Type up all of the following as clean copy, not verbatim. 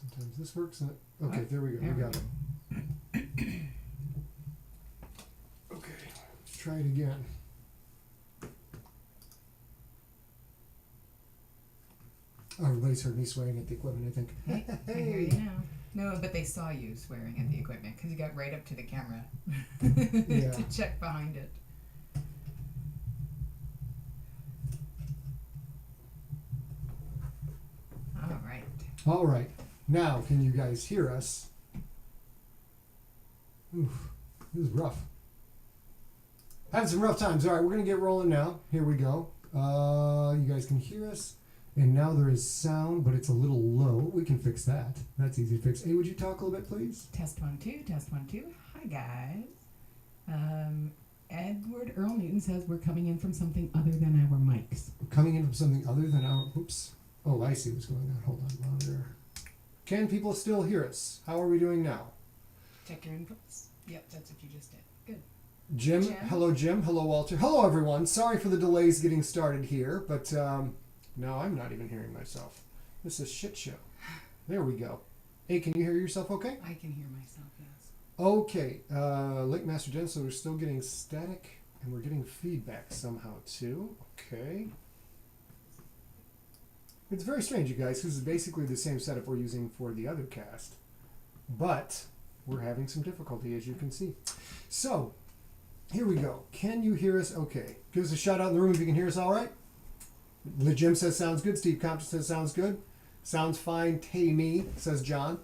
Sometimes this works. Okay, there we go. We got it. Okay, let's try it again. Oh, everybody's heard me swearing at the equipment, I think. I hear you now. No, but they saw you swearing at the equipment because you got right up to the camera to check behind it. All right. All right. Now, can you guys hear us? Oof, this is rough. Having some rough times. All right, we're going to get rolling now. Here we go. You guys can hear us. And now there is sound, but it's a little low. We can fix that. That's easy to fix. Hey, would you talk a little bit, please? Test 1 2. Test 1 2. Hi, guys. Edward Earl Newton says we're coming in from something other than our mics. We're coming in from something other than our... Oops. Oh, I see what's going on. Hold on. Monitor. Can people still hear us? How are we doing now? Check your inputs. Yep, that's what you just did. Good. Jim. Hello, Jim. Hello, Walter. Hello, everyone. Sorry for the delays getting started here, but... No, I'm not even hearing myself. This is a shit show. There we go. Hey, can you hear yourself okay? I can hear myself, yes. Okay. Lake Master Jen, so we're still getting static, and we're getting feedback somehow, too. Okay. It's very strange, you guys. This is basically the same setup we're using for the other cast. But we're having some difficulty, as you can see. So, here we go. Can you hear us okay? Give us a shout out in the room if you can hear us all right. The Jim says sounds good. Steve Compton says sounds good. Sounds fine. Tay-me, says John.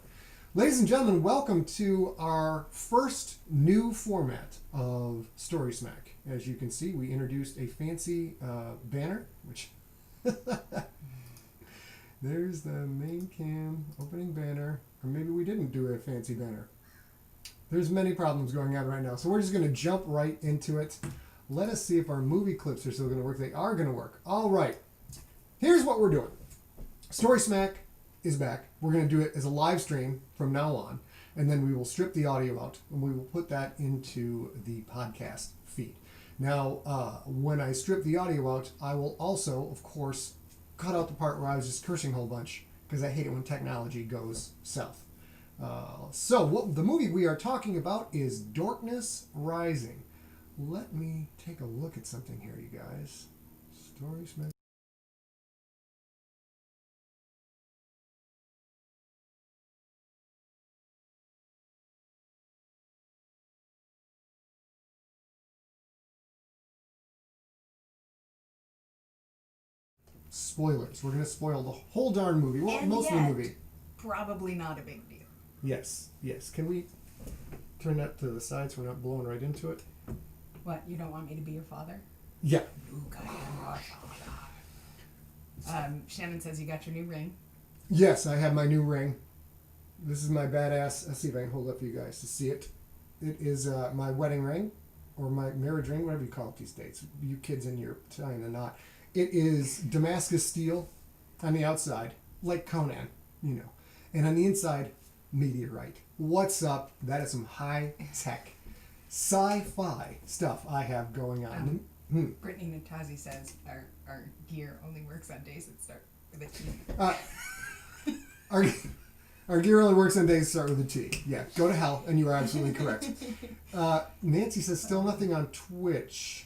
Ladies and gentlemen, welcome to our first new format of StorySmack. As you can see, we introduced a fancy banner, which... There's the main cam opening banner. Or maybe we didn't do a fancy banner. There's many problems going on right now. So we're just going to jump right into it. Let us see if our movie clips are still going to work. They are going to work. All right. Here's what we're doing. StorySmack is back. We're going to do it as a live stream from now on. And then we will strip the audio out. And we will put that into the podcast feed. Now, when I strip the audio out, I will also, of course, cut out the part where I was just cursing a whole bunch. Because I hate it when technology goes south. So the movie we are talking about is Darkness Rising. Let me take a look at something here, you guys. StorySmack. Spoilers. We're going to spoil the whole darn movie. Well, most of the movie. Probably not a big deal. Yes, yes. Can we turn that to the side so we're not blowing right into it? What, you don't want me to be your father? Yeah. Luke, I am your father. Shannon says you got your new ring. Yes, I have my new ring. This is my badass. Let's see if I can hold up for you guys to see it. It is my wedding ring, or my marriage ring, whatever you call it these days. You kids in here tying the knot. It is Damascus steel on the outside, like Conan, you know. And on the inside, meteorite. What's up? That is some high-tech sci-fi stuff I have going on. Brittany Natazi says our gear only works on days that start with a T. Our gear only works on days that start with a T. Yeah, go to hell, and you are absolutely correct. Nancy says still nothing on Twitch.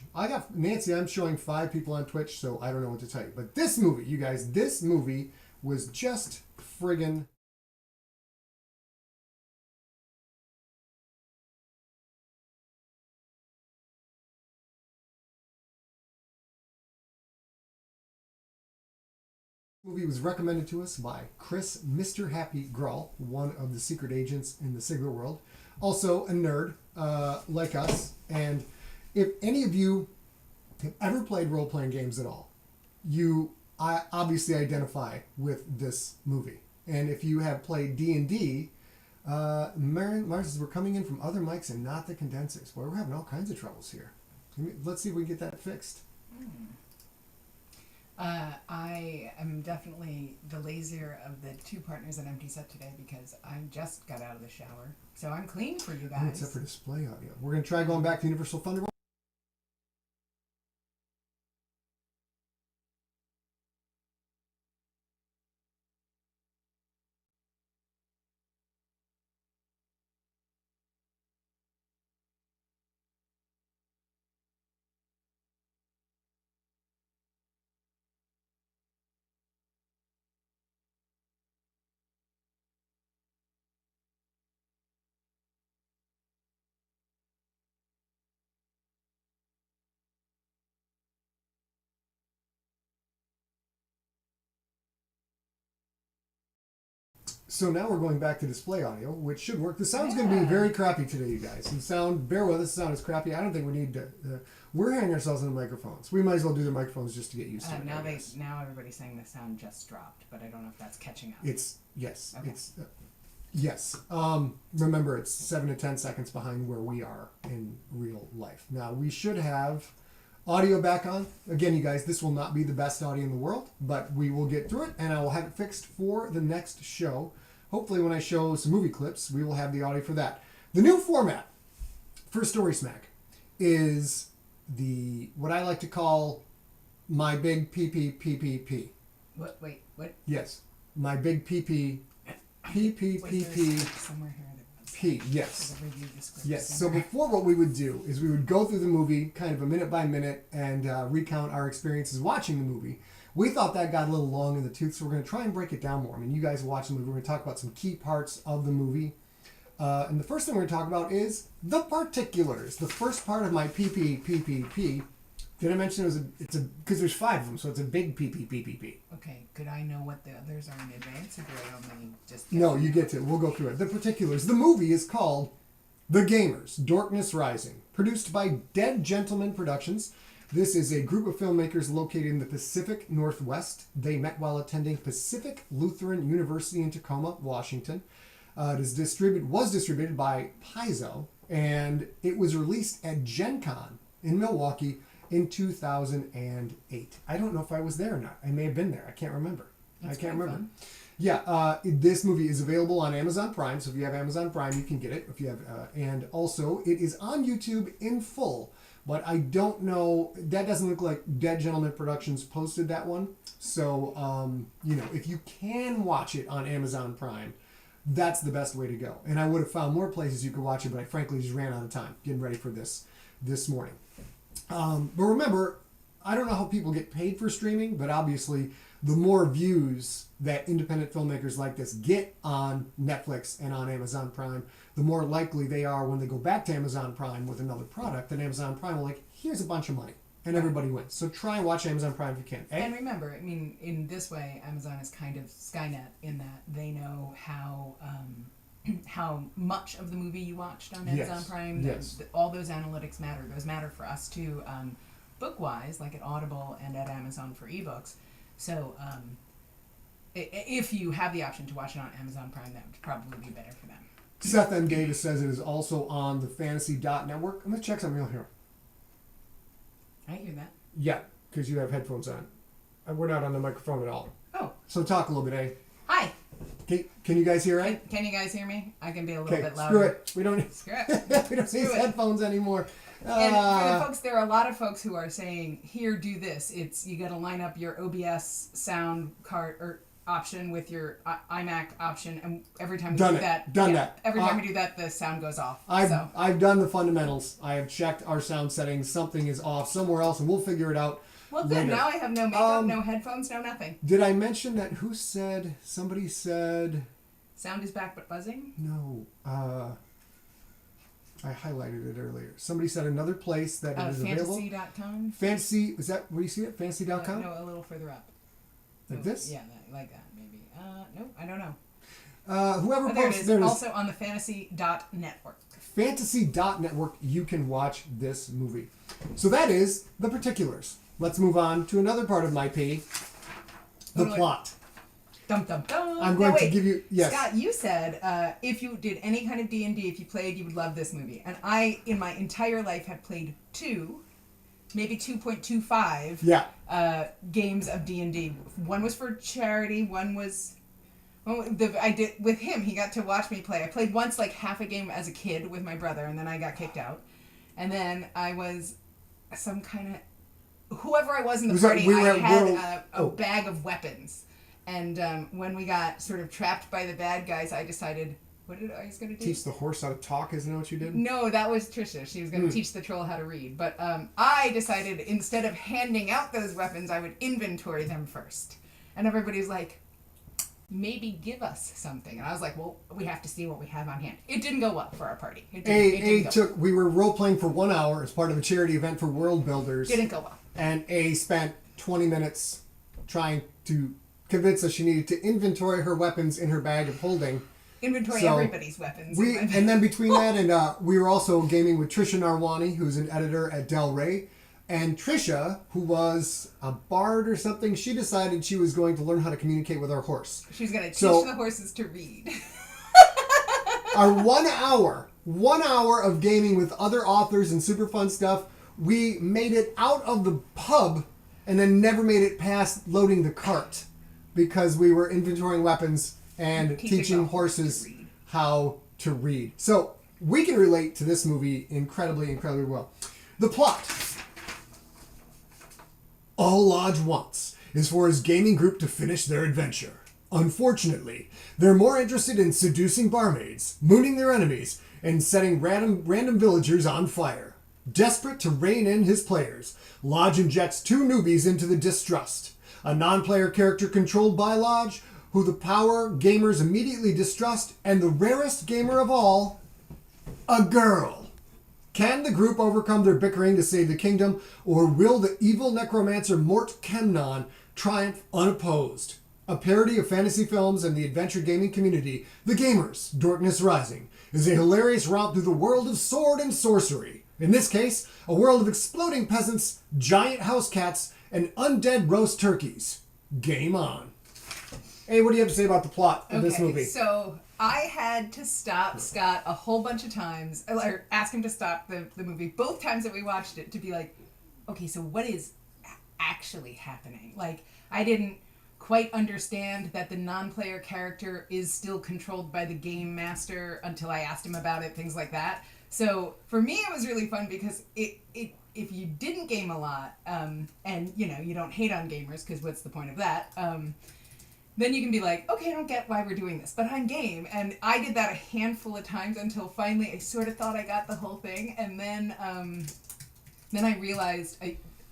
Nancy, I'm showing 5 people on Twitch, so I don't know what to tell you. But this movie, you guys, this movie was just friggin' movie was recommended to us by Chris Mr. Happy Grull, one of the secret agents in the Sigler world. Also a nerd like us. And if any of you have ever played role-playing games at all, I obviously identify with this movie. And if you have played D&D, Mars says we're coming in from other mics and not the condensers. Boy, we're having all kinds of troubles here. Let's see if we can get that fixed. I am definitely the lazier of the 2 partners at Empty Set today because I just got out of the shower. So I'm clean for you guys. Except for display audio. We're going to try going back to Universal Thunderbolt. So now we're going back to display audio, which should work. The sound's going to be very crappy today, you guys. The sound, bear with us, the sound is crappy. I don't think we need to. We're hearing ourselves in the microphones. We might as well do the microphones just to get used to it. Now everybody's saying the sound just dropped, but I don't know if that's catching up. Yes. Okay. Yes. Remember, it's 7 to 10 seconds behind where we are in real life. Now, we should have audio back on. Again, you guys, this will not be the best audio in the world, but we will get through it, and I will have it fixed for the next show. Hopefully, when I show some movie clips, we will have the audio for that. The new format for StorySmack is what I like to call my big PPPPP. What? Wait, what? Yes. My big PP. PPPP. Somewhere here. Yes. Yes. So before, what we would do is we would go through the movie kind of a minute by minute and recount our experiences watching the movie. We thought that got a little long in the tooth, so we're going to try and break it down more. I mean, you guys watch the movie. We're going to talk about some key parts of the movie. And the first thing we're going to talk about is the particulars. The first part of my PPPPP. Did I mention it's a because there's 5 of them, so it's a big PPPPP. Okay, could I know what the others are in advance, or do I only just... No, you get to. We'll go through it. The particulars. The movie is called The Gamers, DORKNESS Rising, produced by Dead Gentleman Productions. This is a group of filmmakers located in the Pacific Northwest. They met while attending Pacific Lutheran University in Tacoma, Washington. It was distributed by Paizo, and it was released at Gen Con in Milwaukee in 2008. I don't know if I was there or not. I may have been there. I can't remember. That's I can't remember. Fun. Yeah, this movie is available on Amazon Prime. So if you have Amazon Prime, you can get it. If you have, and also it is on YouTube in full. But I don't know. That doesn't look like Dead Gentleman Productions posted that one. So if you can watch it on Amazon Prime, that's the best way to go. And I would have found more places you could watch it, but I frankly just ran out of time getting ready for this morning. But remember, I don't know how people get paid for streaming, but obviously the more views that independent filmmakers like this get on Netflix and on Amazon Prime, the more likely they are when they go back to Amazon Prime with another product that Amazon Prime will here's a bunch of money. And everybody wins. So try and watch Amazon Prime if you can. And remember, I mean, in this way, Amazon is kind of Skynet in that they know how much of the movie you watched on Amazon Prime. Yes. All those analytics matter. Those matter for us too, book-wise, like at Audible and at Amazon for ebooks. So if you have the option to watch it on Amazon Prime, that would probably be better for them. Seth M. Davis says it is also on the Fantasy.network. I'm going to check something real here. I hear that. Yeah, because you have headphones on. We're not on the microphone at all. Oh. So talk a little bit, eh? Hi. Can you guys hear right? Can you guys hear me? I can be a little bit louder. Screw it. We don't Screw it. we don't need headphones anymore. And for the folks, there are a lot of folks who are saying, here, do this. It's you got to line up your OBS sound card or option with your iMac option, and every time we do that, every time we do that, the sound goes off. I've done the fundamentals. I have checked our sound settings. Something is off somewhere else, and we'll figure it out. Well, good. Now I have no makeup, no headphones, no nothing. Did I mention that? Somebody said. Sound is back but buzzing? No. I highlighted it earlier. Somebody said another place that it is available. Fantasy.com? Fantasy, is that where you see it? Fantasy.com? No, a little further up. Like this? Yeah, like that, maybe. Nope, I don't know. Whoever posts there it is. Also on the Fantasy.network. Fantasy.network, you can watch this movie. So that is the particulars. Let's move on to another part of my P, the plot. Dum, dum, dum. I'm going to give you... Yes. Scott, you said if you did any kind of D&D, if you played, you would love this movie. And I, in my entire life, have played 2, maybe 2.25 games of D&D. One was for charity, one was... I did with him. He got to watch me play. I played once, like half a game as a kid with my brother, and then I got kicked out. And then I was some kind of... Whoever I was in the party, I had a bag of weapons. And when we got sort of trapped by the bad guys, I decided, what did I was going to do? Teach the horse how to talk, isn't that what you did? No, that was Trisha. She was going to teach the troll how to read. But I decided instead of handing out those weapons, I would inventory them first. And everybody's like, maybe give us something. And I was like, well, we have to see what we have on hand. It didn't go well for our party. We were role-playing for 1 hour as part of a charity event for World Builders. Didn't go well. And A spent 20 minutes trying to convinced us she needed to inventory her weapons in her bag of holding. Inventory everybody's weapons. And then between that and we were also gaming with Trisha Narwani, who's an editor at Del Rey. And Trisha, who was a bard or something, she decided she was going to learn how to communicate with our horse. She was going to teach the horses to read. Our 1 hour of gaming with other authors and super fun stuff, we made it out of the pub and then never made it past loading the cart because we were inventorying weapons and teaching horses how to read. So we can relate to this movie incredibly well. The plot. All Lodge wants is for his gaming group to finish their adventure. Unfortunately, they're more interested in seducing barmaids, mooning their enemies, and setting random villagers on fire. Desperate to rein in his players, Lodge injects 2 newbies into the distrust. A non-player character controlled by Lodge, who the power gamers immediately distrust, and the rarest gamer of all, a girl. Can the group overcome their bickering to save the kingdom, or will the evil necromancer Mort Kemnon triumph unopposed? A parody of fantasy films and the adventure gaming community, The Gamers, Darkness Rising, is a hilarious romp through the world of sword and sorcery. In this case, a world of exploding peasants, giant house cats, and undead roast turkeys. Game on. Hey, what do you have to say about the plot of this movie? So I had to stop Scott a whole bunch of times, or ask him to stop the movie both times that we watched it to be like, okay, so what is actually happening? Like, I didn't quite understand that the non-player character is still controlled by the game master until I asked him about it, things like that. So for me, it was really fun because if you didn't game a lot, and you don't hate on gamers, because what's the point of that? Then you can be like, okay, I don't get why we're doing this, but I'm game. And I did that a handful of times until finally I sort of thought I got the whole thing. And then I realized,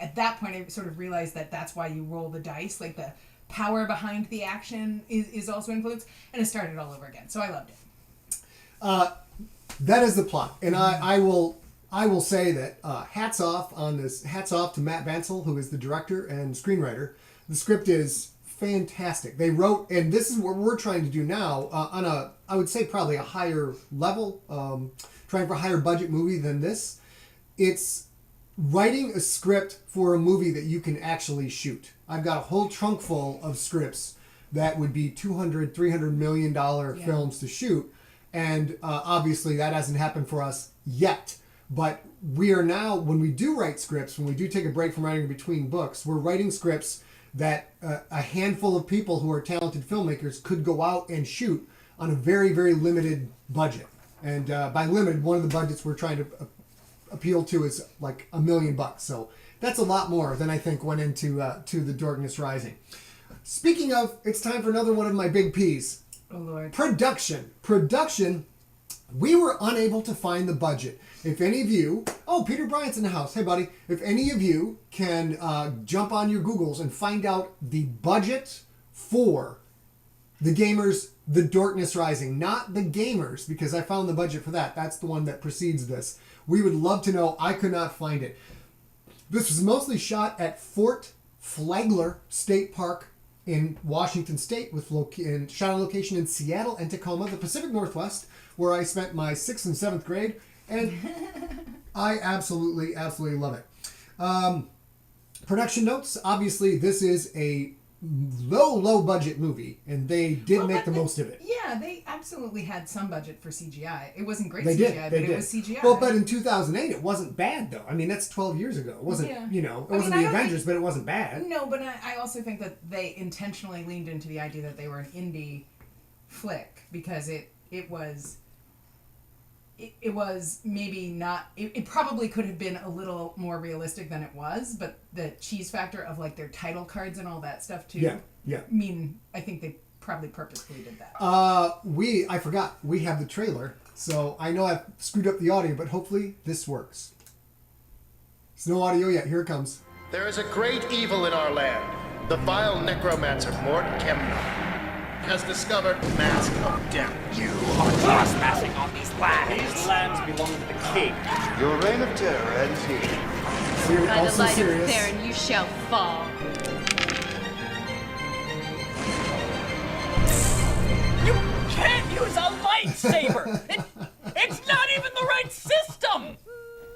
at that point, I sort of realized that that's why you roll the dice. Like, the power behind the action is also influenced. And it started all over again. So I loved it. That is the plot. And I will say that hats off to Matt Bansel, who is the director and screenwriter. The script is fantastic. They wrote, and this is what we're trying to do now on I would say probably a higher level, trying for a higher budget movie than this. It's writing a script for a movie that you can actually shoot. I've got a whole trunk full of scripts that would be $200, $300 million films to shoot. And obviously that hasn't happened for us yet. But we are now, when we do write scripts, when we do take a break from writing between books, we're writing scripts that a handful of people who are talented filmmakers could go out and shoot on a very, very limited budget. And by limited, one of the budgets we're trying to appeal to is like $1 million. So that's a lot more than I think went into to the Darkness Rising. Speaking of, it's time for another one of my big P's. Oh, Lord. Production. We were unable to find the budget. If any of you... Oh, Peter Bryant's in the house. Hey, buddy. If any of you can jump on your Googles and find out the budget for The Gamers, The Darkness Rising. Not The Gamers, because I found the budget for that. That's the one that precedes this. We would love to know. I could not find it. This was mostly shot at Fort Flagler State Park in Washington State, and shot on location in Seattle and Tacoma, the Pacific Northwest, where I spent my 6th and 7th grade, and I absolutely love it. Production notes, obviously this is a low budget movie, and they did make the most of it. Yeah, they absolutely had some budget for CGI. It wasn't great CGI, but it was CGI. Well, but in 2008, it wasn't bad, though. I mean, that's 12 years ago. It wasn't, it wasn't the Avengers, but it wasn't bad. No, but I also think that they intentionally leaned into the idea that they were an indie flick, because it was maybe not... It probably could have been a little more realistic than it was, but the cheese factor of, like, their title cards and all that stuff, too. Yeah. I think they probably purposefully did that. I forgot. We have the trailer, so I know I've screwed up the audio, but hopefully this works. There's no audio yet. Here it comes. There is a great evil in our land. The vile necromancer Mort Kemnon has discovered Mask of Death. You are trespassing on these lands. These lands belong to the king. Your reign of terror ends here. By the Also light serious. of Theron you shall fall. lightsaber. It's not even the right system.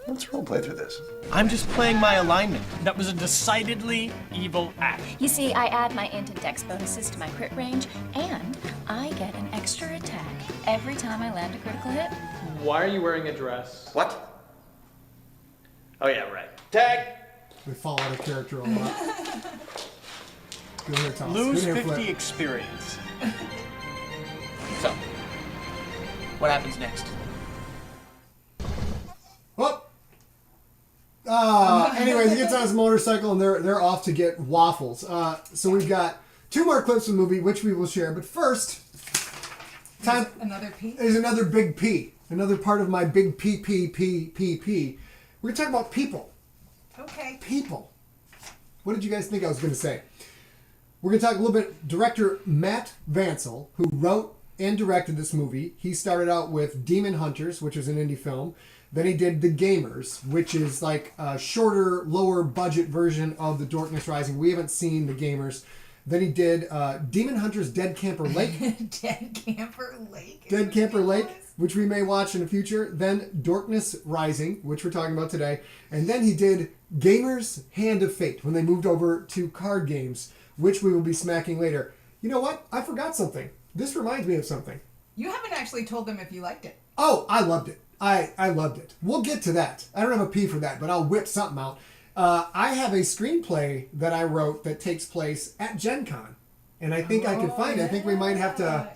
Let's roleplay through this. I'm just playing my alignment. That was a decidedly evil act. You see, I add my int and dex bonuses to my crit range, and I get an extra attack every time I land a critical hit. Why are you wearing a dress? What? Oh yeah, right. Tag! We fall out of character a lot. Good here, Thomas. Lose Good here, 50 Flip. experience. So, what happens next? Oh! Anyways, he gets on his motorcycle and they're off to get waffles. So we've got 2 more clips of the movie, which we will share. But first, time. Another P? There's another big P. Another part of my big P. We're going to talk about people. Okay. People. What did you guys think I was going to say? We're going to talk a little bit. Director Matt Vancel, who wrote and directed this movie. He started out with Demon Hunters, which was an indie film. Then he did The Gamers, which is like a shorter, lower budget version of the Darkness Rising. We haven't seen The Gamers. Then he did Demon Hunters Dead Camper Lake. Dead Camper Lake. Dead Camper Lake, which we may watch in the future. Then Darkness Rising, which we're talking about today. And then he did Gamers Hand of Fate, when they moved over to card games, which we will be smacking later. You know what? I forgot something. This reminds me of something. You haven't actually told them if you liked it. Oh, I loved it. I loved it. We'll get to that. I don't have a P for that, but I'll whip something out. I have a screenplay that I wrote that takes place at Gen Con. And I think I could find it. I think we might have to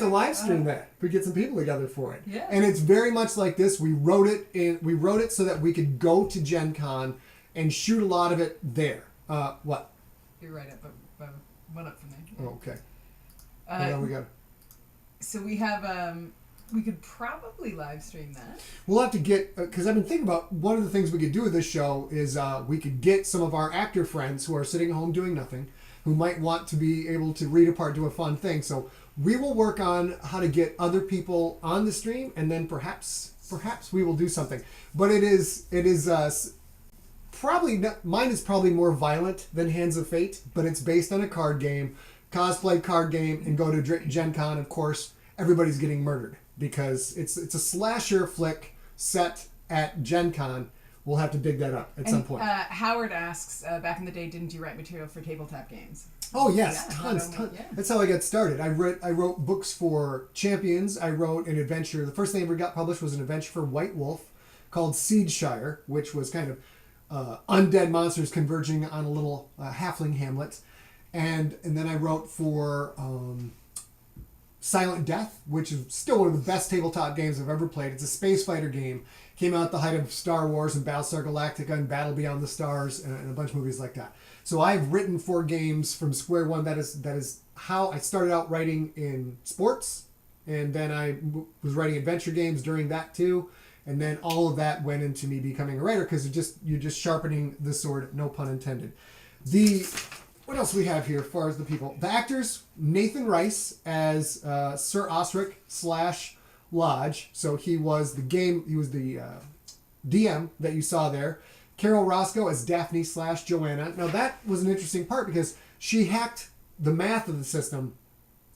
live stream that. We get some people together for it. Yeah. And it's very much like this. We wrote it so that we could go to Gen Con and shoot a lot of it there. What? You're right up, one up from there. Oh, okay. What we got? So we have we could probably live stream that. We'll have to get, because I've been thinking about one of the things we could do with this show is we could get some of our actor friends who are sitting at home doing nothing, who might want to be able to read a part, do a fun thing. So we will work on how to get other people on the stream, and then perhaps we will do something. But it is probably not, mine is probably more violent than Hands of Fate, but it's based on a card game, cosplay card game, and go to Gen Con. Of course, everybody's getting murdered because it's a slasher flick set at Gen Con. We'll have to dig that up at some point. Howard asks, back in the day, didn't you write material for tabletop games? Oh yes, Yeah, tons. yeah. That's how I got started. I wrote books for Champions. I wrote an adventure. The first thing I ever got published was an adventure for White Wolf called Siegeshire, which was kind of undead monsters converging on a little halfling hamlet. And then I wrote for Silent Death, which is still one of the best tabletop games I've ever played. It's a space fighter game. Came out at the height of Star Wars and Battlestar Galactica and Battle Beyond the Stars and a bunch of movies like that. So I've written 4 games from square one. That is how I started out writing in sports, and then I was writing adventure games during that too. And then all of that went into me becoming a writer because you're just sharpening the sword, no pun intended. What else we have here as far as the people? The actors, Nathan Rice as Sir Osric / Lodge. So he was the DM that you saw there. Carol Roscoe as Daphne / Joanna. Now that was an interesting part because she hacked the math of the system.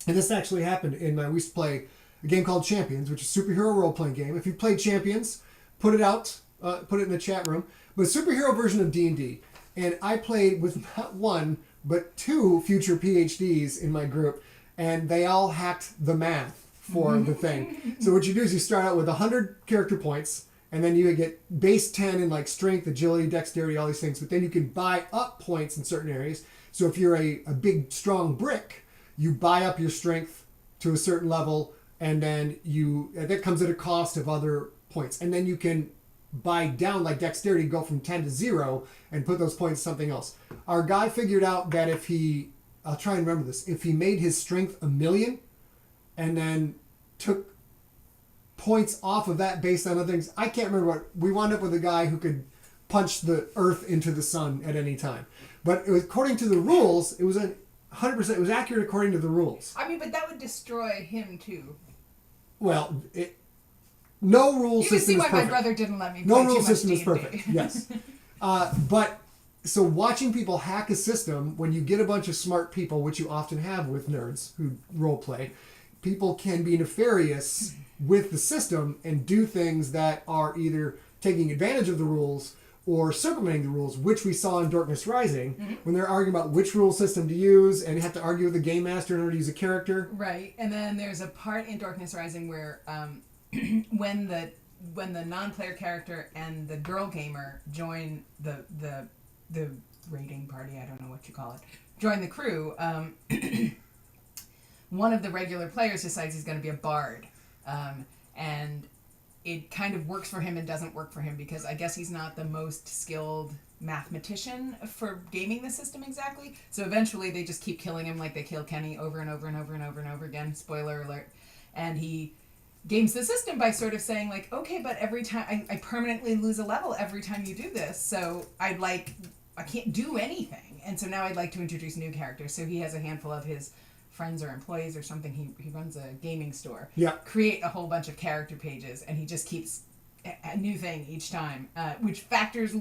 And this actually happened we used to play a game called Champions, which is a superhero role-playing game. If you played Champions, put it in the chat room. But a superhero version of D&D. And I played with not one, but 2 future PhDs in my group, and they all hacked the math for the thing. So what you do is you start out with 100 character points, and then you get base 10 in like strength, agility, dexterity, all these things, but then you can buy up points in certain areas. So if you're a big, strong brick, you buy up your strength to a certain level, and then that comes at a cost of other points. And then you can buy down, like dexterity, go from 10 to 0 and put those points to something else. Our guy figured out that I'll try and remember this, if he made his strength 1,000,000 and then took points off of that based on other things, I can't remember what, we wound up with a guy who could punch the earth into the sun at any time. But according to the rules, it was 100%, it was accurate according to the rules. I mean, but that would destroy him too. Well, no rule system is perfect. You can see why my brother didn't let me play No too rule much system is D&D. perfect, yes. But, so watching people hack a system, when you get a bunch of smart people, which you often have with nerds who role play, people can be nefarious with the system and do things that are either taking advantage of the rules or circumventing the rules, which we saw in Darkness Rising, when they're arguing about which rule system to use, and you have to argue with the game master in order to use a character. Right, and then there's a part in Darkness Rising where when the non-player character and the girl gamer join the raiding party, I don't know what you call it, join the crew, one of the regular players decides he's going to be a bard, and it kind of works for him and doesn't work for him because I guess he's not the most skilled mathematician for gaming the system exactly. So eventually they just keep killing him like they kill Kenny over and over and over and over and over again. Spoiler alert. And he games the system by sort of saying like, okay, but every time I permanently lose a level every time you do this. So I can't do anything. And so now I'd like to introduce new characters. So he has a handful of his friends or employees or something, he runs a gaming store, create a whole bunch of character pages, and he just keeps a new thing each time, which factors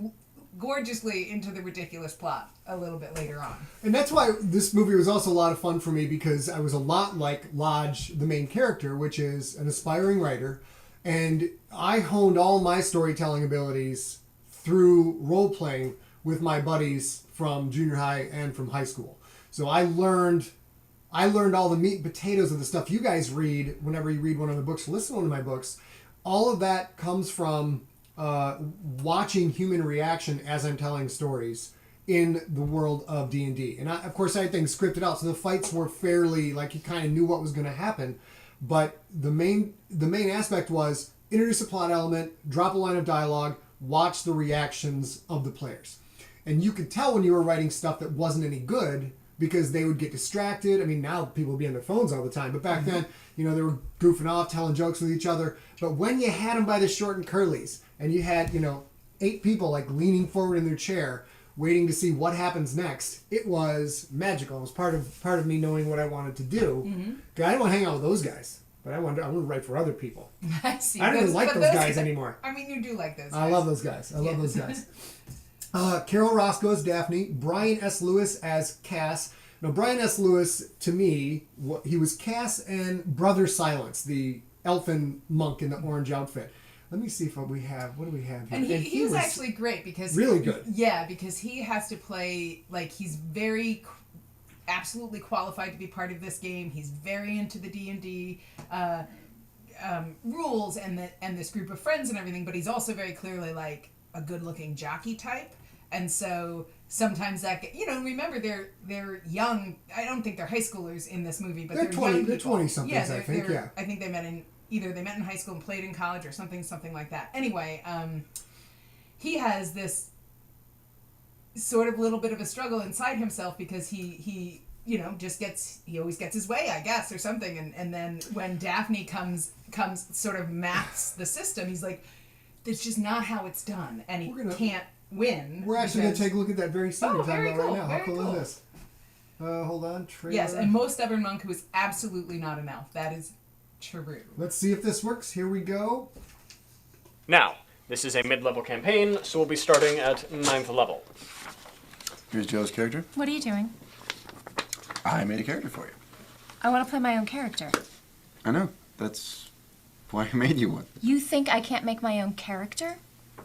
gorgeously into the ridiculous plot a little bit later on. And that's why this movie was also a lot of fun for me, because I was a lot like Lodge, the main character, which is an aspiring writer, and I honed all my storytelling abilities through role-playing with my buddies from junior high and from high school. So I learned all the meat and potatoes of the stuff you guys read whenever you read one of the books, listen to one of my books. All of that comes from watching human reaction as I'm telling stories in the world of D&D. And of course, I had things scripted out, so the fights were fairly, like, you kind of knew what was going to happen. But the main aspect was introduce a plot element, drop a line of dialogue, watch the reactions of the players. And you could tell when you were writing stuff that wasn't any good, because they would get distracted. I mean, now people would be on their phones all the time, but back then, they were goofing off, telling jokes with each other. But when you had them by the short and curlies, and you had, 8 people like leaning forward in their chair, waiting to see what happens next, it was magical. It was part of me knowing what I wanted to do. I didn't want to hang out with those guys, but I wanted to write for other people. I see. I don't even like those guys anymore. I mean, you do like those guys. I love those guys. I love those guys. Carol Roscoe as Daphne, Brian S. Lewis as Cass. Now, Brian S. Lewis, to me, he was Cass and Brother Silence, the elfin monk in the orange outfit. Let me see what do we have here? And he was actually great because... Really good. Yeah, because he has to play, like, he's very absolutely qualified to be part of this game. He's very into the D&D rules and this group of friends and everything, but he's also very clearly, like, a good-looking jockey type. And so sometimes that, remember they're young. I don't think they're high schoolers in this movie, but they're 20, young. They're 20-somethings, I think. Yeah, I think they met in high school and played in college or something like that. Anyway, he has this sort of little bit of a struggle inside himself because he always gets his way, I guess, or something. And then when Daphne comes sort of maths the system, he's like, that's just not how it's done, and he can't win. We're actually going to take a look at that very scene we're talking about right now. How cool is this? Hold on. Trailer. Yes, and most stubborn monk who is absolutely not an elf. That is true. Let's see if this works. Here we go. Now, this is a mid-level campaign, so we'll be starting at 9th level. Here's Joe's character. What are you doing? I made a character for you. I want to play my own character. I know. That's why I made you one. You think I can't make my own character?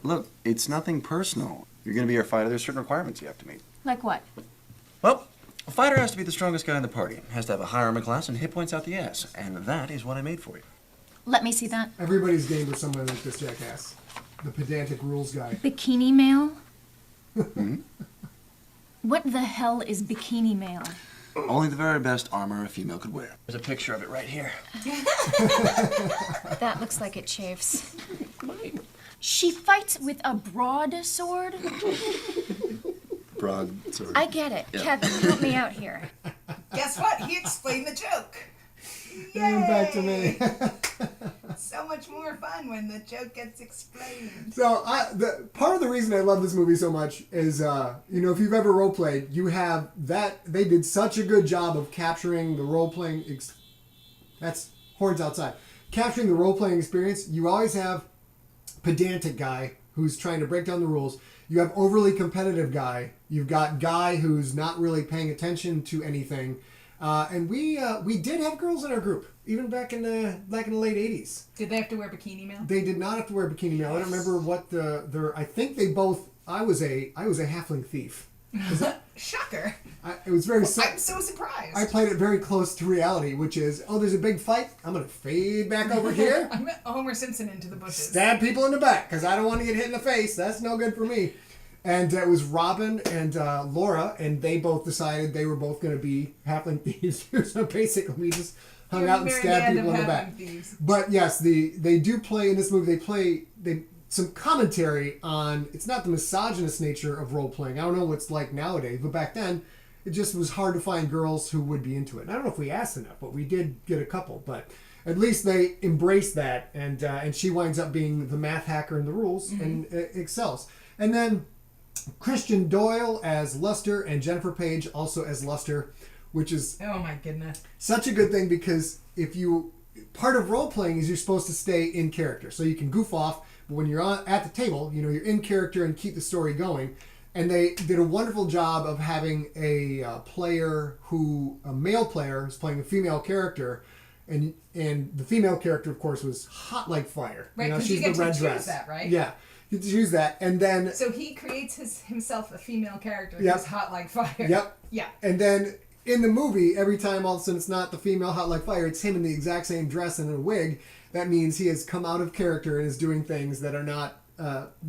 Look, it's nothing personal. You're going to be our fighter. There's certain requirements you have to meet. Like what? Well, a fighter has to be the strongest guy in the party. Has to have a high armor class and hit points out the ass. And that is what I made for you. Let me see that. Everybody's game with someone like this jackass. The pedantic rules guy. Bikini male? What the hell is bikini male? Only the very best armor a female could wear. There's a picture of it right here. That looks like it chafes. She fights with a broadsword? Broadsword. I get it. Yeah. Kevin, help me out here. Guess what? He explained the joke. And back to me. So much more fun when the joke gets explained. So, part of the reason I love this movie so much is, if you've ever role-played, you have that, they did such a good job of capturing the role-playing, that's horns outside, capturing the role-playing experience. You always have pedantic guy who's trying to break down the rules. You have overly competitive guy. You've got guy who's not really paying attention to anything. And we did have girls in our group, even back in the late 80s. Did they have to wear bikini mail? They did not have to wear bikini mail. I don't remember what their. I think they both. I was a halfling thief. Shocker. It was very. I'm so surprised. I played it very close to reality, which is, there's a big fight. I'm gonna fade back over here. I'm Homer Simpson into the bushes. Stab people in the back because I don't want to get hit in the face. That's no good for me. And it was Robin and Laura, and they both decided they were both going to be halfling thieves. So basically, we just hung out and stabbed people in the back. Thieves. But yes, they do play in this movie. They play some commentary on, it's not the misogynist nature of role playing. I don't know what it's like nowadays, but back then it just was hard to find girls who would be into it. And I don't know if we asked enough, but we did get a couple. But at least they embraced that, and she winds up being the math hacker in the rules and excels. And then Christian Doyle as Luster and Jennifer Page also as Luster, which is Oh my goodness. such a good thing, because part of role playing is you're supposed to stay in character, so you can goof off, but when you're at the table, you're in character and keep the story going. And they did a wonderful job of having a male player who's playing a female character, and the female character, of course, was hot like fire. Right, because she's you get the red to choose dress. that, right? Yeah, you get to choose that, and then So he creates himself a female character Yep. who's hot like fire. Yep. Yeah. And then in the movie, every time all of a sudden it's not the female hot like fire, it's him in the exact same dress and in a wig. That means he has come out of character and is doing things that are not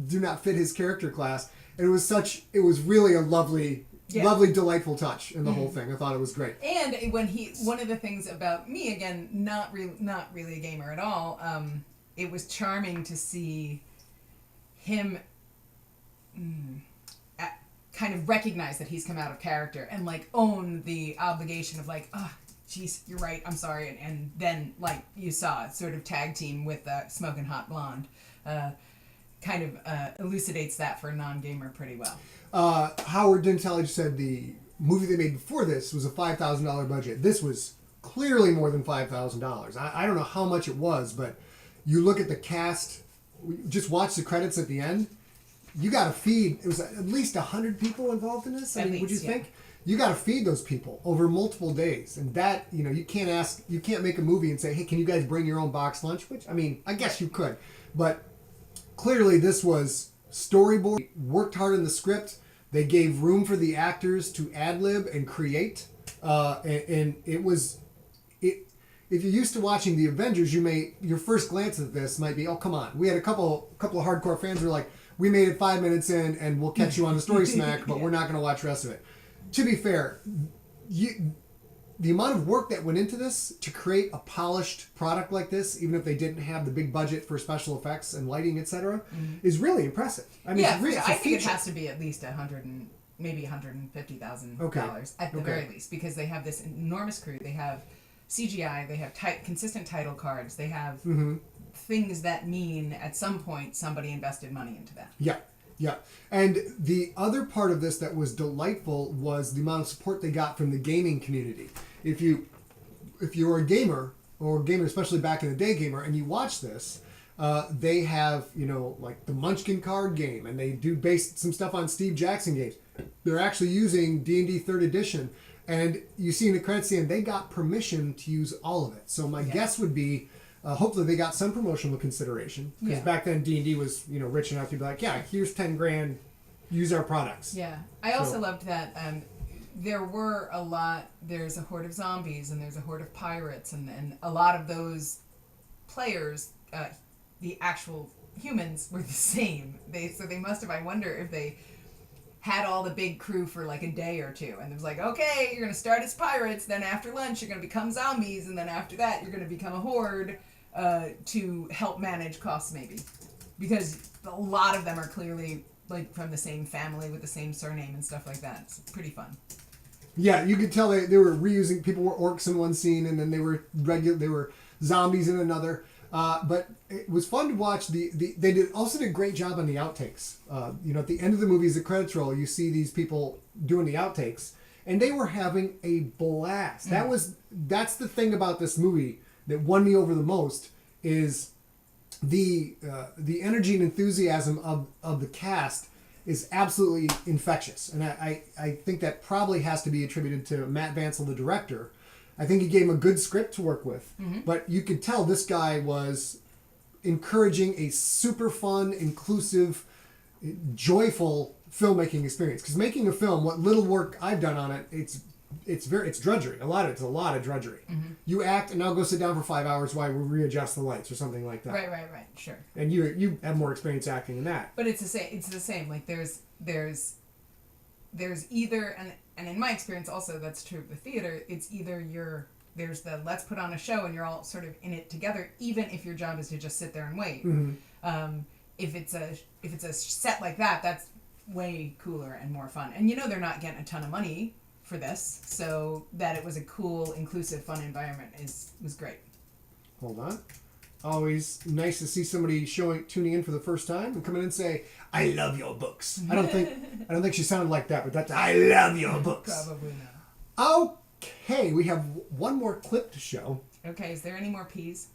do not fit his character class. And it was really a lovely, delightful touch in the whole thing. I thought it was great. And one of the things about me, again, not really a gamer at all, it was charming to see him kind of recognize that he's come out of character and like own the obligation of like, oh, jeez, you're right, I'm sorry, and then like you saw sort of tag team with Smoking Hot Blonde, kind of elucidates that for a non-gamer pretty well. Howard Dintelage said the movie they made before this was a $5,000 budget. This was clearly more than $5,000. I don't know how much it was, but you look at the cast, just watch the credits at the end. You got to feed. It was at least 100 people involved in this. Would you think? You got to feed those people over multiple days, and that you can't make a movie and say, hey, can you guys bring your own box lunch? Which I guess you could, but clearly this was storyboard. Worked hard in the script. They gave room for the actors to ad-lib and create, and it was. If you're used to watching the Avengers, your first glance at this might be, oh, come on. We had a couple of hardcore fans who were like, we made it 5 minutes in and we'll catch you on the StorySmack, but we're not going to watch the rest of it. To be fair, the amount of work that went into this to create a polished product like this, even if they didn't have the big budget for special effects and lighting, etc., is really impressive. I mean, I think it has to be at least maybe $150,000 at the very least, because they have this enormous crew. They have CGI, they have consistent title cards, they have things that mean at some point somebody invested money into that. Yeah. And the other part of this that was delightful was the amount of support they got from the gaming community. If you're a gamer, or a gamer especially back in the day gamer, and you watch this, they have, like the Munchkin card game, and they do base some stuff on Steve Jackson games. They're actually using D&D 3rd edition. And you see in the credits scene, they got permission to use all of it. So my guess would be, hopefully they got some promotional consideration. Because back then D&D was, rich enough to be like, yeah, here's 10 grand, use our products. Yeah. I also loved that there's a horde of zombies and there's a horde of pirates, and a lot of those players, the actual humans, were the same. So they must have, I wonder if they had all the big crew for like a day or two, and it was like, okay, you're gonna start as pirates, then after lunch you're gonna become zombies, and then after that you're gonna become a horde to help manage costs, maybe, because a lot of them are clearly like from the same family with the same surname and stuff like that. It's pretty fun. Yeah, you could tell they were reusing. People were orcs in one scene, and then they were zombies in another. But it was fun to watch. They did a great job on the outtakes. At the end of the movie, as the credits roll, you see these people doing the outtakes, and they were having a blast. That's the thing about this movie that won me over the most, is the energy and enthusiasm of the cast is absolutely infectious, and I think that probably has to be attributed to Matt Vancel, the director, I think he gave him a good script to work with. But you could tell this guy was encouraging a super fun, inclusive, joyful filmmaking experience. Because making a film, what little work I've done on it, it's drudgery. It's a lot of drudgery. You act and now go sit down for 5 hours while we readjust the lights or something like that. Right. Sure. And you have more experience acting in that. But it's the same. Like there's either, and in my experience also that's true of the theater, it's either there's the let's put on a show and you're all sort of in it together, even if your job is to just sit there and wait. If it's a set like that, that's way cooler and more fun. And they're not getting a ton of money for this, so that it was a cool, inclusive, fun environment was great. Hold on. Always nice to see somebody tuning in for the first time and come in and say, "I love your books." I don't think she sounded like that, but that's "I love your books." Probably not. Okay, we have one more clip to show. Okay, is there any more P's?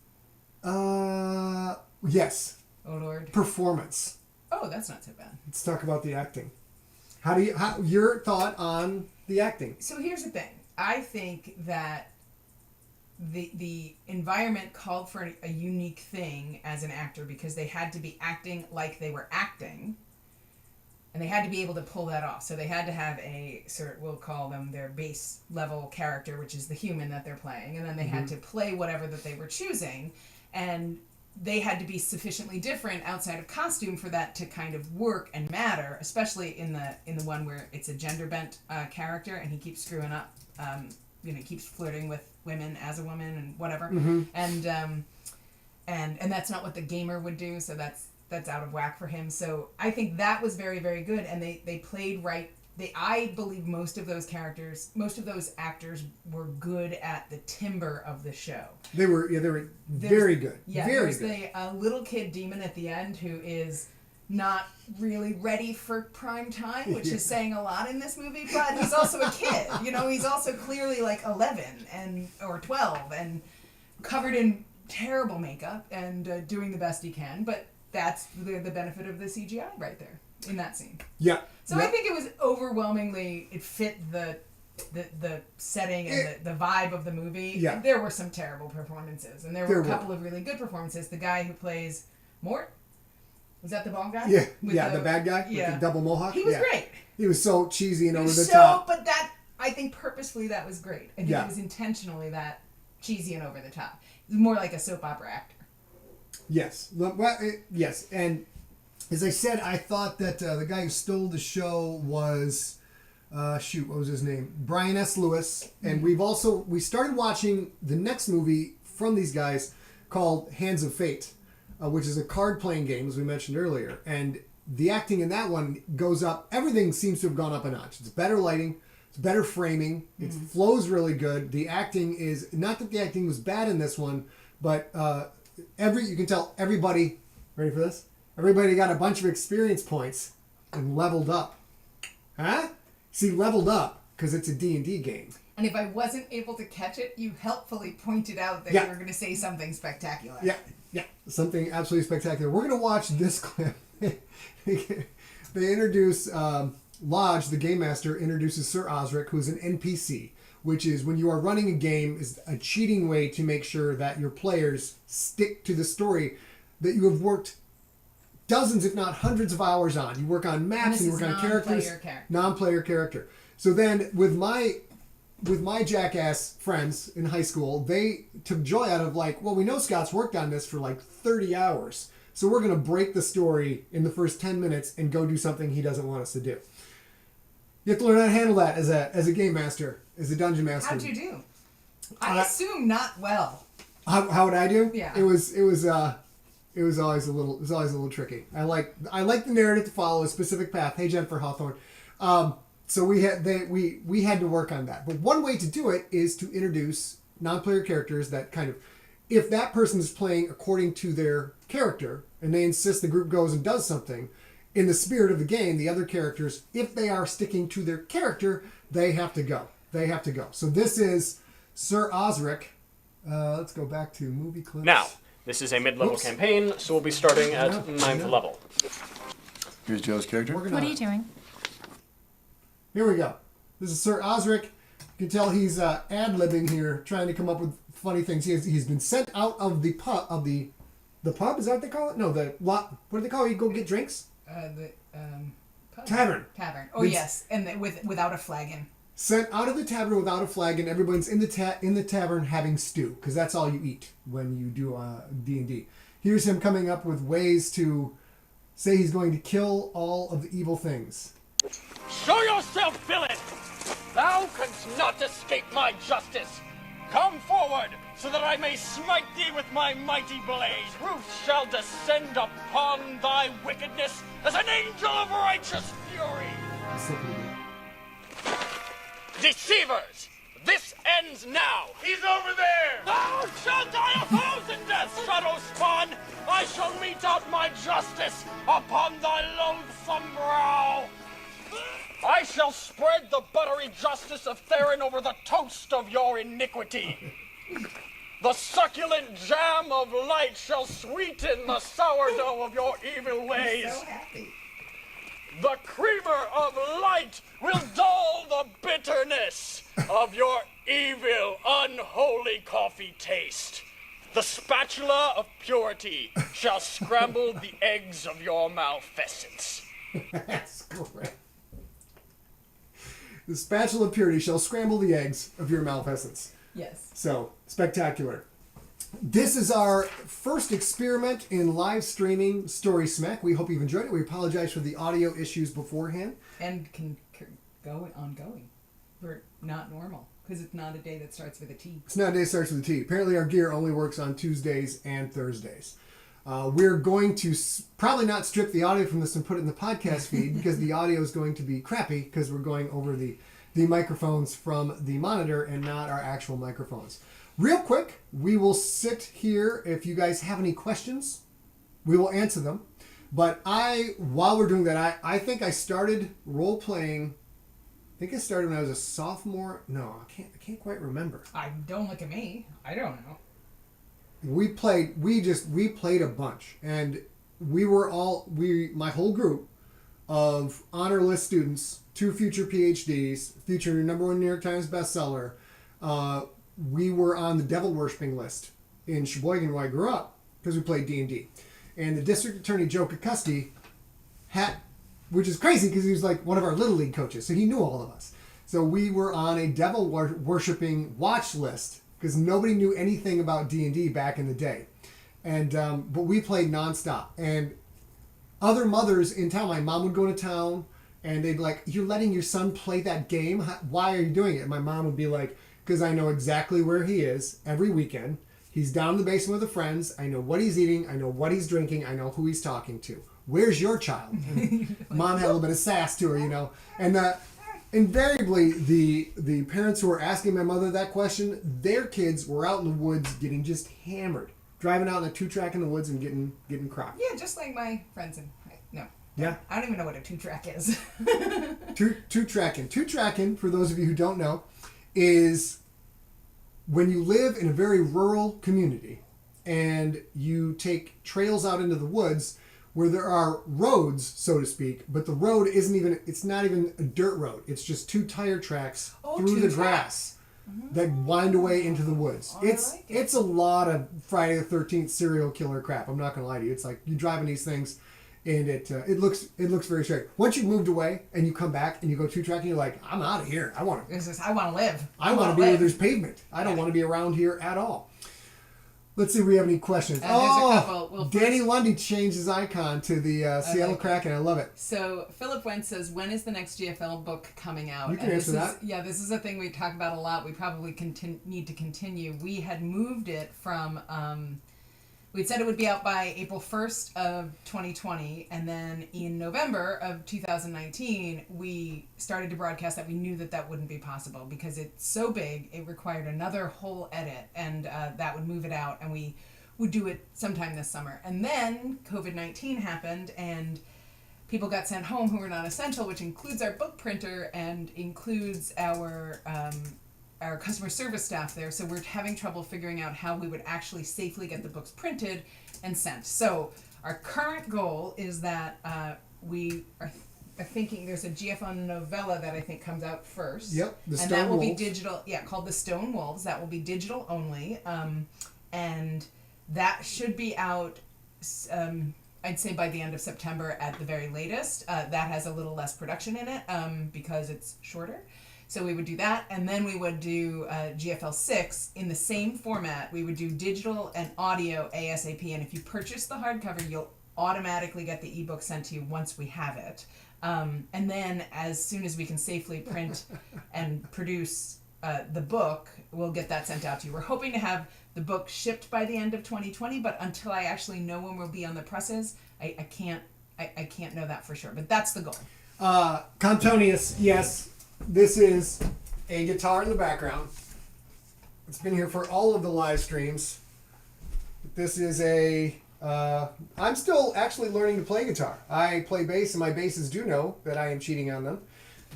Yes. Oh Lord. Performance. Oh, that's not so bad. Let's talk about the acting. How your thought on the acting? So here's the thing. I think that the environment called for a unique thing as an actor because they had to be acting like they were acting, and they had to be able to pull that off. So they had to have we'll call them their base level character, which is the human that they're playing, and then they had to play whatever that they were choosing, and they had to be sufficiently different outside of costume for that to kind of work and matter, especially in the one where it's a gender bent character and he keeps screwing up. He keeps flirting with women as a woman and whatever, and that's not what the gamer would do. So that's out of whack for him. So I think that was very, very good, and they played right. I believe most of those actors were good at the timbre of the show. They were very good. Yeah, there's the little kid demon at the end who is not really ready for prime time, which is saying a lot in this movie, but he's also a kid. He's also clearly like 11 or 12 and covered in terrible makeup and doing the best he can, but that's the benefit of the CGI right there in that scene. Yeah. So I think it was overwhelmingly, it fit the setting and the vibe of the movie. Yeah. There were some terrible performances, and there were a couple of really good performances. The guy who plays Mort, was that the bald guy? Yeah, the bad guy with the double mohawk. He was great. He was so cheesy and over the top. But I think purposefully that was great. I think it was intentionally that cheesy and over the top. It was more like a soap opera actor. Yes. Well, yes, and as I said, I thought that the guy who stole the show was, what was his name? Brian S. Lewis. And we started watching the next movie from these guys called Hands of Fate, which is a card-playing game, as we mentioned earlier. And the acting in that one goes up. Everything seems to have gone up a notch. It's better lighting. It's better framing. It flows really good. The acting is, not that the acting was bad in this one, but you can tell everybody, ready for this? Everybody got a bunch of experience points and leveled up. Huh? See, leveled up because it's a D&D game. And if I wasn't able to catch it, you helpfully pointed out that you were going to say something spectacular. Yeah, something absolutely spectacular. We're going to watch this clip. They introduce, Lodge, the game master, introduces Sir Osric, who's an NPC, which is when you are running a game, is a cheating way to make sure that your players stick to the story that you have worked dozens, if not hundreds of hours on. You work on maps and you work on characters. Non-player character. So then with my jackass friends in high school, they took joy out of we know Scott's worked on this for 30 hours. So we're going to break the story in the first 10 minutes and go do something he doesn't want us to do. You have to learn how to handle that as a game master, as a dungeon master. How'd you do? I assume not well. How would I do? Yeah. It was always a little tricky. I like the narrative to follow a specific path. Hey, Jennifer Hawthorne. So we had to work on that. But one way to do it is to introduce non-player characters that kind of, if that person is playing according to their character and they insist the group goes and does something, in the spirit of the game, the other characters, if they are sticking to their character, they have to go. So this is Sir Osric. Let's go back to movie clips. Now, this is a mid-level campaign, so we'll be starting at 9th level. Here's Joe's character. What are you doing? Here we go. This is Sir Osric. You can tell he's ad-libbing here, trying to come up with funny things. He's been sent out of the pub, the pub, is that what they call it? No, what do they call it? You go get drinks? Pub? Tavern. Oh, yes, and without a flagon. Sent out of the tavern without a flagon. Everyone's in the tavern having stew, because that's all you eat when you do D&D. Here's him coming up with ways to say he's going to kill all of the evil things. Show yourself, villain! Thou canst not escape my justice. Come forward, so that I may smite thee with my mighty blade. Truth shall descend upon thy wickedness as an angel of righteous fury. Deceivers! This ends now! He's over there! Thou shalt die a thousand deaths, Shadow Spawn! I shall mete out my justice upon thy loathsome brow! I shall spread the buttery justice of Theron over the toast of your iniquity! The succulent jam of light shall sweeten the sourdough of your evil ways! I'm so happy. The creamer of light will dull the bitterness of your evil, unholy coffee taste. The spatula of purity shall scramble the eggs of your malfeasance. That's correct. The spatula of purity shall scramble the eggs of your malfeasance. Yes. So, spectacular. This is our first experiment in live streaming StorySmack. We hope you've enjoyed it. We apologize for the audio issues beforehand. And can go ongoing. We're not normal, because it's not a day that starts with a T. It's not a day that starts with a T. Apparently our gear only works on Tuesdays and Thursdays. We're going to probably not strip the audio from this and put it in the podcast feed because the audio is going to be crappy because we're going over the microphones from the monitor and not our actual microphones. Real quick, we will sit here. If you guys have any questions, we will answer them. But while we're doing that, I think I started role-playing. I think I started when I was a sophomore. No, I can't quite remember. Don't look at me. I don't know. We played a bunch, and my whole group of honor list students, 2 future PhDs, future #1 New York Times bestseller. We were on the devil worshipping list in Sheboygan where I grew up because we played D&D, and the district attorney Joe Kukuski which is crazy because he was like one of our little league coaches, so he knew all of us. So we were on a devil worshipping watch list because nobody knew anything about D&D back in the day. And but we played nonstop. And other mothers in town, my mom would go to town and they'd be like, "You're letting your son play that game? Why are you doing it?" And my mom would be like, "Because I know exactly where he is every weekend. He's down in the basement with the friends. I know what he's eating. I know what he's drinking. I know who he's talking to. Where's your child?" And mom had a little bit of sass to her, you know. And invariably, the parents who were asking my mother that question, their kids were out in the woods getting just hammered. Driving out in a 2-track in the woods and getting crocked. Yeah, just like my friends no. Yeah. I don't even know what a 2-track is. Two-tracking. Two-tracking, for those of you who don't know, is when you live in a very rural community and you take trails out into the woods where there are roads, so to speak, but the road it's not even a dirt road. It's just 2 tire tracks through the grass that wind away into the woods. It's a lot of Friday the 13th serial killer crap. I'm not going to lie to you. It's like you're driving these things and it looks very straight. Once you've moved away and you come back and you go 2-tracking, you're like, I'm out of here. I want to live. I want to be where there's pavement. I don't want to be around here at all. Let's see if we have any questions. There's a couple. Well, Danny Lundy changed his icon to the Seattle Kraken. I love it. So Philip Wentz says, when is the next GFL book coming out? You can answer that. Yeah, this is a thing we talk about a lot. We probably need to continue. We had moved it from... we'd said it would be out by April 1st of 2020, and then in November of 2019, we started to broadcast that we knew that wouldn't be possible because it's so big, it required another whole edit, and that would move it out, and we would do it sometime this summer. And then COVID-19 happened, and people got sent home who were not essential, which includes our book printer and includes our customer service staff there, so we're having trouble figuring out how we would actually safely get the books printed and sent. So our current goal is that we are thinking there's a GFL novella that I think comes out first. Yep, the and Stone that will Wolves. be digital. Yeah, called the Stone Wolves. That will be digital only, and that should be out. I'd say by the end of September at the very latest. That has a little less production in it because it's shorter. So we would do that, and then we would do GFL 6 in the same format. We would do digital and audio ASAP, and if you purchase the hardcover, you'll automatically get the ebook sent to you once we have it. And then as soon as we can safely print and produce the book, we'll get that sent out to you. We're hoping to have the book shipped by the end of 2020, but until I actually know when we'll be on the presses, I can't know that for sure. But that's the goal. Contonius, yes, this is a guitar in the background. It's been here for all of the live streams. This is I'm still actually learning to play guitar. I play bass, and my basses do know that I am cheating on them.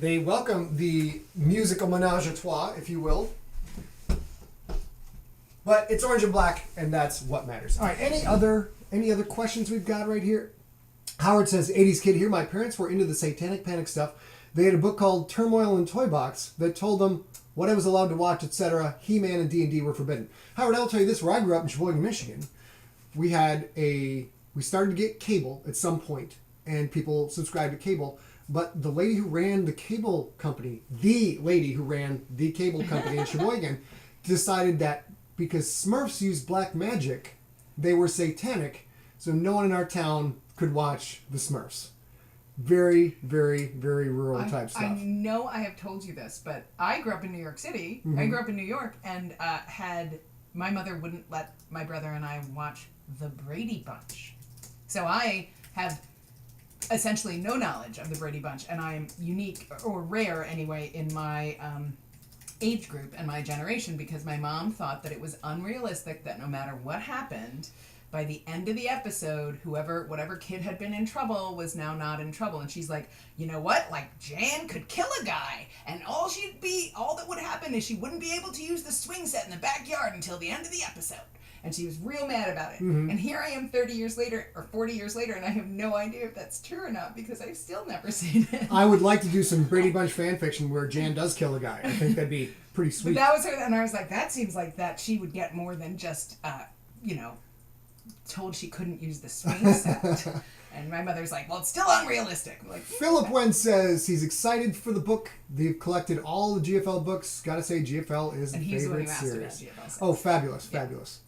They welcome the musical menage a trois, if you will. But it's orange and black, and that's what matters. All right, any other questions we've got right here? Howard says, 80s kid here. My parents were into the satanic panic stuff. They had a book called Turmoil in Toy Box that told them what I was allowed to watch, etc. He-Man and D&D were forbidden. Howard, I'll tell you this. Where I grew up in Sheboygan, Michigan, we started to get cable at some point, and people subscribed to cable. But the lady who ran the cable company in Sheboygan, decided that because Smurfs used black magic, they were satanic, so no one in our town could watch the Smurfs. Very, very, very rural type stuff. I know I have told you this, but I grew up in New York City. Mm-hmm. I grew up in New York, and my mother wouldn't let my brother and I watch the Brady Bunch. So I have essentially no knowledge of the Brady Bunch, and I am unique, or rare anyway, in my age group and my generation, because my mom thought that it was unrealistic that no matter what happened, by the end of the episode, whatever kid had been in trouble was now not in trouble. And she's like, you know what? Like, Jan could kill a guy, and all that would happen is she wouldn't be able to use the swing set in the backyard until the end of the episode. And she was real mad about it. Mm-hmm. And here I am 30 years later, or 40 years later, and I have no idea if that's true or not, because I've still never seen it. I would like to do some Brady Bunch fan fiction where Jan does kill a guy. I think that'd be pretty sweet. But that was her, and I was like, that seems like that she would get more than just, told she couldn't use the swing set. And my mother's like, well, it's still unrealistic. I'm like, Philip Wen says he's excited for the book. They've collected all the GFL books. Gotta say, GFL is a favorite series. Oh, fabulous, fabulous.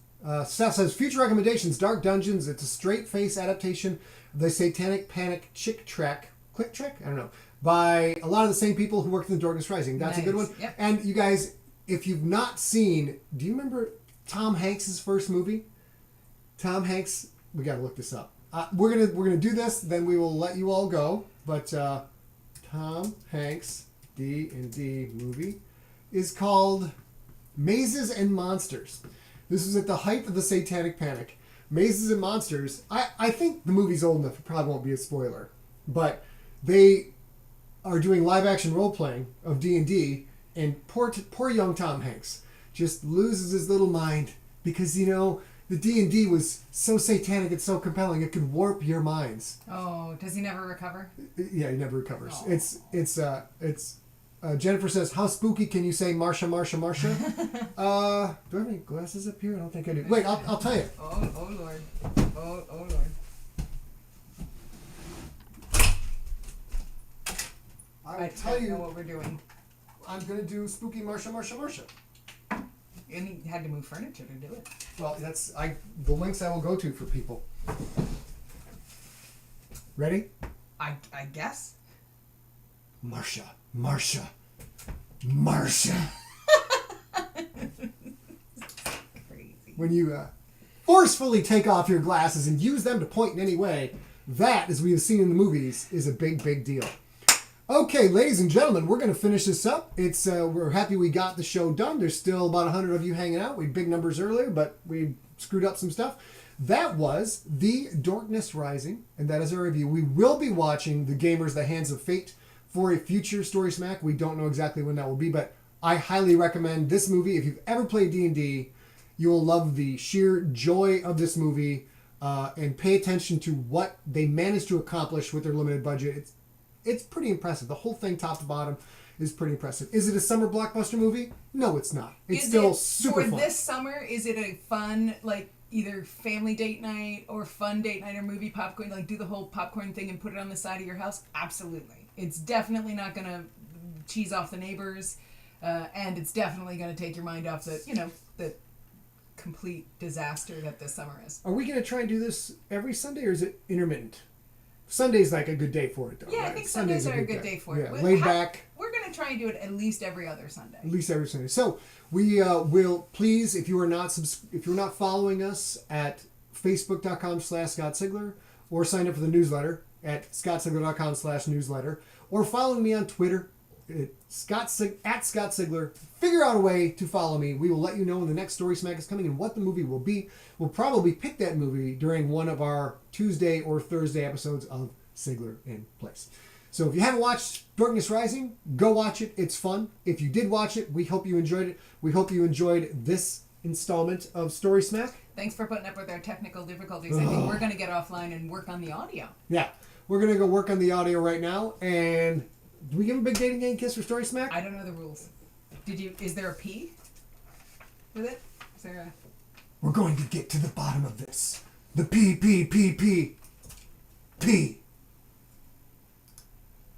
Seth says, future recommendations, Dark Dungeons. It's a straight-face adaptation of the Satanic Panic Click Track, I don't know, by a lot of the same people who worked in Darkness Rising. That's nice. A good one. Yep. And you guys, if you've not seen, do you remember Tom Hanks' first movie? Tom Hanks, we gotta look this up. We're gonna do this, then we will let you all go. But Tom Hanks D&D movie is called Mazes and Monsters. This was at the height of the Satanic Panic. Mazes and Monsters. I think the movie's old enough. It probably won't be a spoiler, but they are doing live action role playing of D&D, and poor young Tom Hanks just loses his little mind because the D&D was so satanic and so compelling it could warp your minds. Oh, does he never recover? Yeah, he never recovers. Oh. It's Jennifer says, how spooky can you say Marsha? Do I have any glasses up here? I don't think I do. Wait, I'll tell you. Oh Lord. Oh Lord. I tell you know what we're doing. I'm going to do spooky Marsha. And he had to move furniture to do it. Well, that's the links I will go to for people. Ready? I guess. Marsha. Crazy. When you forcefully take off your glasses and use them to point in any way, that, as we have seen in the movies, is a big, big deal. Okay, ladies and gentlemen, we're going to finish this up. It's we're happy we got the show done. There's still about 100 of you hanging out. We had big numbers earlier, but we screwed up some stuff. That was The Darkness Rising, and that is our review. We will be watching The Gamers, The Hands of Fate for a future StorySmack. We don't know exactly when that will be, but I highly recommend this movie. If you've ever played D&D, you will love the sheer joy of this movie and pay attention to what they managed to accomplish with their limited budget. It's pretty impressive. The whole thing, top to bottom, is pretty impressive. Is it a summer blockbuster movie? No, it's not. It's still super fun. For this summer, is it a fun, like, either family date night or fun date night or movie popcorn, like do the whole popcorn thing and put it on the side of your house? Absolutely. It's definitely not going to cheese off the neighbors, and it's definitely going to take your mind off the, the complete disaster that this summer is. Are we going to try and do this every Sunday, or is it intermittent? Sunday's like a good day for it, though. Yeah, right? I think Sundays are a good day for it. Yeah, laid back. We're going to try and do it at least every other Sunday. At least every Sunday. So we will please, if you are not following us at facebook.com/Scott Sigler, or sign up for the newsletter at scottsigler.com/newsletter, or following me on Twitter at Scott Sigler. Figure out a way to follow me. We will let you know when the next StorySmack is coming and what the movie will be. We'll probably pick that movie during one of our Tuesday or Thursday episodes of Sigler in Place. So if you haven't watched Darkness Rising, go watch it. It's fun. If you did watch it, we hope you enjoyed it. We hope you enjoyed this installment of StorySmack. Thanks for putting up with our technical difficulties. I think we're going to get offline and work on the audio. Yeah, we're going to go work on the audio right now. And do we give a big dating game kiss for StorySmack? I don't know the rules. Is there a P with it? Is there a... We're going to get to the bottom of this. The P.